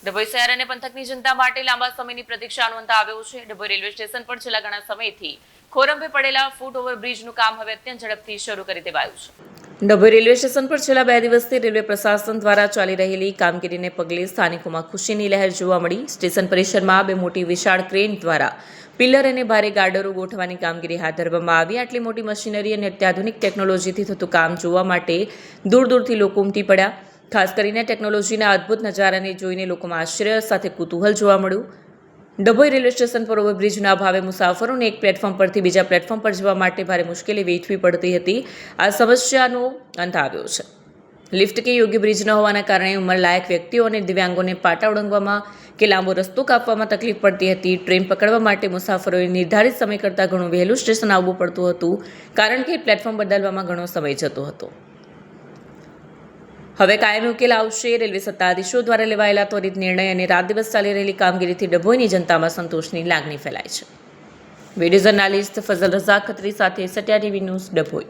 ડભોઈ શહેર અને પંથકની જનતા માટે લાંબા સમયની પ્રતીક્ષાનો અંત આવ્યો છે। ડભોઈ રેલવે સ્ટેશન પર છેલ્લા ઘણા સમયથી ખોરંભે પડેલા ફૂટ ઓવરબ્રિજનું કામ હવે અત્યંત ઝડપથી શરૂ કરી દેવાયું છે। ડભોઈ રેલવે સ્ટેશન પર છેલ્લા 2 દિવસથી રેલવે પ્રશાસન દ્વારા ચાલી રહેલી કામગીરીને પગલે સ્થાનિકોમાં ખુશીની લહેર જોવા મળી। સ્ટેશન પરિસરમાં 2 મોટી વિશાળ ક્રેન દ્વારા પિલર અને ભારે ગાર્ડરો ગોઠવવાની કામગીરી હાથ ધરવામાં આવી। આટલી મોટી મશીનરી અને અત્યાધુનિક ટેકનોલોજીથી થતું કામ જોવા માટે દૂર દૂરથી લોકો ઉમટી પડ્યા। ખાસ કરીને ટેકનોલોજીના અદ્ભુત નજારાને જોઈને લોકોમાં આશ્ચર્ય સાથે કુતૂહલ જોવા મળ્યું। ડભોઈ રેલવે સ્ટેશન પર ઓવરબ્રિજના અભાવે મુસાફરોને એક પ્લેટફોર્મ પરથી બીજા પ્લેટફોર્મ પર જવા માટે ભારે મુશ્કેલી વેઠવી પડતી હતી। આ સમસ્યાનો અંત આવ્યો છે। લિફ્ટ કે યોગ્ય બ્રિજ ન હોવાના કારણે ઉંમરલાયક વ્યક્તિઓ અને દિવ્યાંગોને પાટા ઓળંગવામાં કે લાંબો રસ્તો કાપવામાં તકલીફ પડતી હતી। ટ્રેન પકડવા માટે મુસાફરોએ નિર્ધારિત સમય કરતાં ઘણું વહેલું સ્ટેશન આવવું પડતું હતું, કારણ કે પ્લેટફોર્મ બદલવામાં ઘણો સમય જતો હતો। હવે કાયમી ઉકેલ આવશે। રેલવે સત્તાધીશો દ્વારા લેવાયેલા ત્વરિત નિર્ણય અને રાત દિવસ ચાલી રહેલી કામગીરીથી ડભોઈની જનતામાં સંતોષની લાગણી ફેલાય છે। વિડીયો જર્નાલિસ્ટ ફઝલ રઝા ખત્રી સાથે સત્યા ટીવી ન્યૂઝ, ડભોઈ।